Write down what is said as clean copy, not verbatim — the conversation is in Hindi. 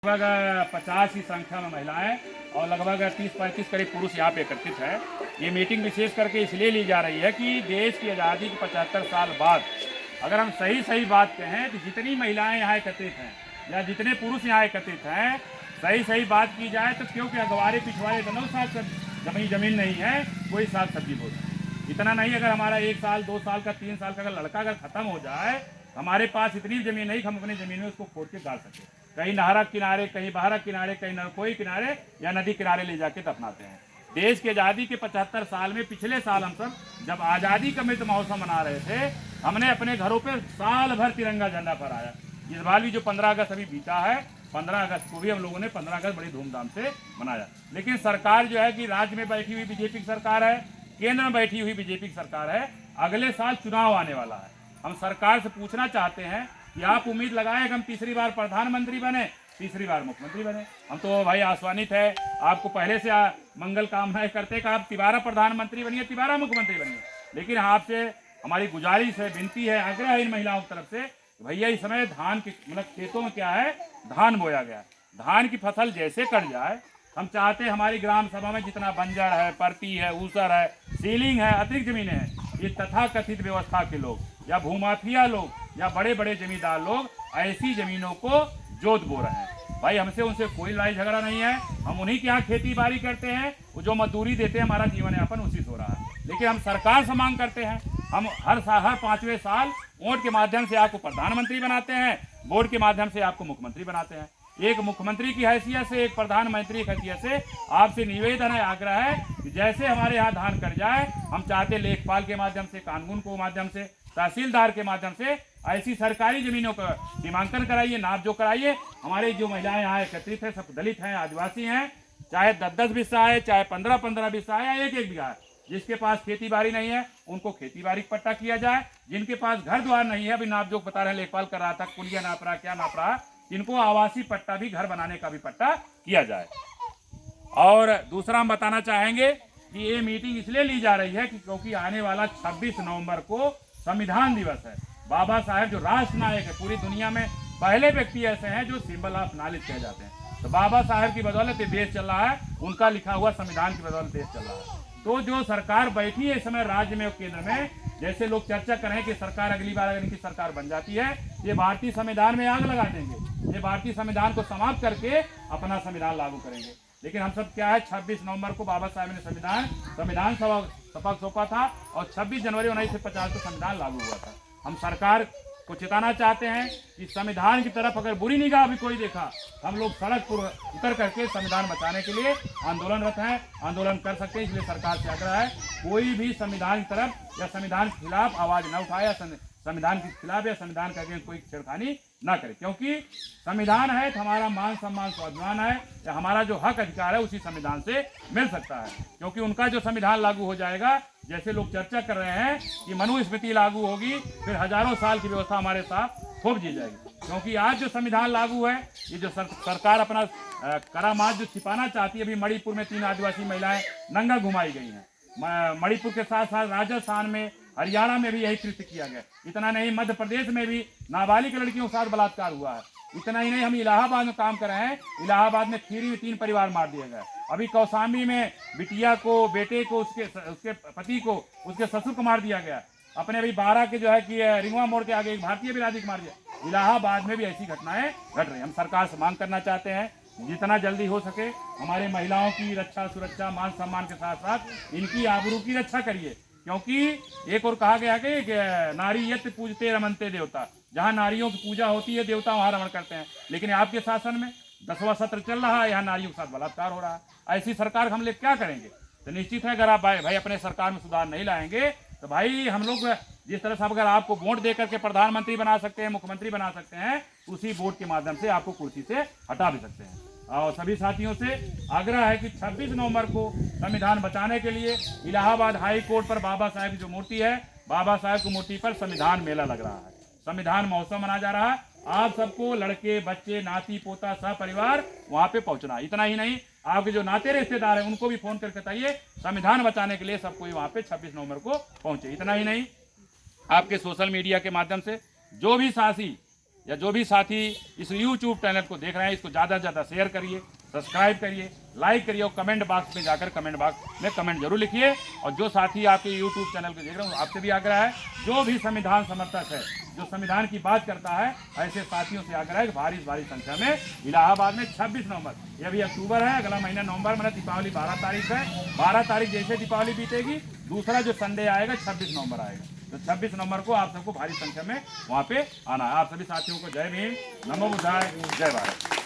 लगभग 50 की संख्या में महिलाएं और लगभग 30-35 करीब पुरुष यहाँ पे एकत्रित है। ये मीटिंग विशेष करके इसलिए ली जा रही है कि देश की आज़ादी के 75 साल बाद अगर हम सही बात कहें तो जितनी महिलाएं यहाँ एकत्रित हैं या जितने पुरुष यहाँ एकत्रित हैं, सही बात की जाए तो क्योंकि अगवारे पिछवाड़े दोनों साग जमीन नहीं है, कोई साग सब्जी बोते। इतना नहीं, अगर हमारा 1 साल 2 साल का 3 साल का अगर लड़का अगर ख़त्म हो जाए, हमारे पास इतनी ज़मीन नहीं कि हम अपनी ज़मीन में उसको खोद के डाल सके। कहीं नहर किनारे, कहीं बाहर किनारे, कहीं नरकोई किनारे या नदी किनारे ले जाके दफनाते हैं। देश की आज़ादी के 75 साल में पिछले साल हम सब जब आज़ादी का अमृत महोत्सव मना रहे थे, हमने अपने घरों पे साल भर तिरंगा झंडा फहराया। इस बार भी जो 15 अगस्त अभी बीता है, 15 अगस्त को भी हम लोगों ने 15 अगस्त बड़ी धूमधाम से मनाया। लेकिन सरकार जो है कि राज्य में बैठी हुई बीजेपी की सरकार है, केंद्र में बैठी हुई बीजेपी की सरकार है, अगले साल चुनाव आने वाला है। हम सरकार से पूछना चाहते हैं कि आप उम्मीद लगाएं कि हम तीसरी बार प्रधानमंत्री बने, तीसरी बार मुख्यमंत्री बने। हम तो भाई आश्वानित है, आपको पहले से मंगल कामनाएं करते कि आप तिबारा प्रधानमंत्री बनिए, तिबारा मुख्यमंत्री बनिए। लेकिन आपसे हमारी गुजारिश है, विनती है, आग्रह है इन महिलाओं की तरफ से, भैया इस समय धान के मतलब खेतों में क्या है, धान बोया गया, धान की फसल जैसे कट जाए, हम चाहते हैं हमारी ग्राम सभा में जितना बंजर है, परती है, ऊसर है, सीलिंग है, अतिरिक्त जमीनें हैं, ये तथाकथित व्यवस्था के लोग या भूमाफिया लोग या बड़े बड़े जमींदार लोग ऐसी जमीनों को जोत बो रहे हैं। भाई हमसे उनसे कोई लड़ाई झगड़ा नहीं है, हम उन्हीं के यहाँ खेती बाड़ी करते हैं, वो जो मजदूरी देते हैं, हमारा जीवन यापन उसी से हो रहा है। लेकिन हम सरकार से मांग करते हैं, हम हर 5वें साल वोट के माध्यम से आपको प्रधानमंत्री बनाते हैं, वोट के माध्यम से आपको मुख्यमंत्री बनाते हैं। एक मुख्यमंत्री की हैसियत से, एक प्रधानमंत्री की हैसियत से आपसे निवेदन है, आग्रह है कि जैसे हमारे यहाँ धान कर जाए, हम चाहते लेखपाल के माध्यम से, कानून को माध्यम से, तहसीलदार के माध्यम से ऐसी सरकारी जमीनों का सीमांकन कराइए, नापजोख कराइए। हमारे जो महिलाएं यहाँ एकत्रित है, सब दलित हैं, आदिवासी हैं, चाहे 10-10 बिस्सा है, चाहे 15-15 बिस्सा है या 1-1 बीघा है। जिसके पास खेती बाड़ी नहीं है उनको खेती बाड़ी पट्टा किया जाए, जिनके पास घर द्वार नहीं है, अभी नापजोख बता रहे हैं, लेखपाल कर रहा था, कुलिया नाप रहा, क्या नाप रहा, इनको आवासीय पट्टा भी, घर बनाने का भी पट्टा किया जाए। और दूसरा हम बताना चाहेंगे कि ये मीटिंग इसलिए ली जा रही है कि क्योंकि आने वाला 26 नवंबर को संविधान दिवस है। बाबा साहेब जो राष्ट्र नायक है, पूरी दुनिया में पहले व्यक्ति ऐसे हैं जो सिंबल ऑफ नॉलेज कहे जाते हैं। तो बाबा साहेब की बदौलत देश चल रहा है, उनका लिखा हुआ संविधान की बदौलत देश चल रहा है। तो जो सरकार बैठी है इस समय राज्य में और केंद्र में, जैसे लोग चर्चा कर रहे हैं कि सरकार अगली बार अगर इनकी सरकार बन जाती है, ये भारतीय संविधान में आग लगा देंगे, ये भारतीय संविधान को समाप्त करके अपना संविधान लागू करेंगे। लेकिन हम सब क्या है, 26 नवंबर को बाबा साहब ने संविधान सभा शपथ सौंपा था और 26 जनवरी 1950 को संविधान लागू हुआ था। हम सरकार को चेताना चाहते हैं कि संविधान की तरफ अगर बुरी निगाह भी कोई देखा, हम लोग सड़क पर उतर करके संविधान बचाने के लिए आंदोलनरत हैं, आंदोलन कर सकते हैं। इसलिए सरकार से आग्रह है, कोई भी संविधान की तरफ या संविधान के खिलाफ आवाज न उठाए, संविधान के खिलाफ या संविधान के अगेंस्ट कोई छेड़खानी ना करे। क्योंकि संविधान है तो हमारा मान सम्मान स्वाभिमान है, या हमारा जो हक अधिकार है उसी संविधान से मिल सकता है। क्योंकि उनका जो संविधान लागू हो जाएगा, जैसे लोग चर्चा कर रहे हैं कि मनुस्मृति लागू होगी, फिर हजारों साल की व्यवस्था हमारे साथ थोप दी जाएगी। क्योंकि आज जो संविधान लागू है, ये जो सरकार अपना करामात जो छिपाना चाहती है, अभी मणिपुर में 3 आदिवासी महिलाएं नंगा घुमाई गई हैं, मणिपुर के साथ साथ राजस्थान में, हरियाणा में भी यही कृत्य किया गया। इतना नहीं, मध्य प्रदेश में भी नाबालिग लड़कियों के साथ बलात्कार हुआ है। इतना ही नहीं, हम इलाहाबाद में काम कर रहे हैं, इलाहाबाद में खीरी में 3 परिवार मार दिए गए। अभी कौशाम्बी में बिटिया को, बेटे को, उसके पति को, उसके ससुर को मार दिया गया। अपने अभी 12 के जो है कि रिंगवा मोड़ के आगे एक भारतीय बिरादरी को मार दिया। इलाहाबाद में भी ऐसी घटनाएं घट रही। हम सरकार से मांग करना चाहते हैं, जितना जल्दी हो सके हमारे महिलाओं की रक्षा, सुरक्षा, मान सम्मान के साथ साथ इनकी आबरू की रक्षा करिए। क्योंकि एक और कहा गया है कि नारी यत पूजते रमनते देवता, जहाँ नारियों की पूजा होती है देवता वहाँ रमण करते हैं। लेकिन आपके शासन में 10वां सत्र चल रहा है, यहाँ नारियों के साथ बलात्कार हो रहा है। ऐसी सरकार हम लोग क्या करेंगे? तो निश्चित है, अगर आप भाई अपने सरकार में सुधार नहीं लाएंगे तो भाई हम लोग जिस तरह से अगर आपको वोट दे करके प्रधानमंत्री बना सकते हैं, मुख्यमंत्री बना सकते हैं, उसी वोट के माध्यम से आपको कुर्सी से हटा भी सकते हैं। और सभी साथियों से आग्रह है कि 26 नवंबर को संविधान बचाने के लिए इलाहाबाद हाई कोर्ट पर बाबा साहेब की जो मूर्ति है, बाबा साहेब की मूर्ति पर संविधान मेला लग रहा है, संविधान महोत्सव मनाया जा रहा है। आप सबको, लड़के, बच्चे, नाती पोता, सब परिवार वहां पे पहुंचना। इतना ही नहीं, आपके जो नाते रिश्तेदार हैं उनको भी फोन करके बताइए, संविधान बचाने के लिए सब कोई वहां पे 26 नवंबर को पहुंचे। इतना ही नहीं, आपके सोशल मीडिया के माध्यम से जो भी साथी या जो भी साथी इस यूट्यूब चैनल को देख रहे हैं, इसको ज़्यादा से ज़्यादा शेयर करिए, सब्सक्राइब करिए, लाइक करिए और कमेंट बॉक्स में जाकर कमेंट बॉक्स में कमेंट जरूर लिखिए। और जो साथी आपके यूट्यूब चैनल को देख रहे हैं, आपसे भी आग्रह है, जो भी संविधान समर्थक है, जो संविधान की बात करता है, ऐसे साथियों से आग्रह है कि भारी संख्या में इलाहाबाद में 26 नवंबर, ये अभी अक्टूबर है, अगला महीना नवंबर में, दीपावली 12 तारीख है, 12 तारीख जैसे दीपावली बीतेगी, दूसरा जो संडे आएगा 26 नवंबर आएगा, तो 26 नवंबर को आप सबको भारी संख्या में वहाँ पे आना है। आप सभी साथियों को जय भीम, नमो बुद्धाय, जय भारत।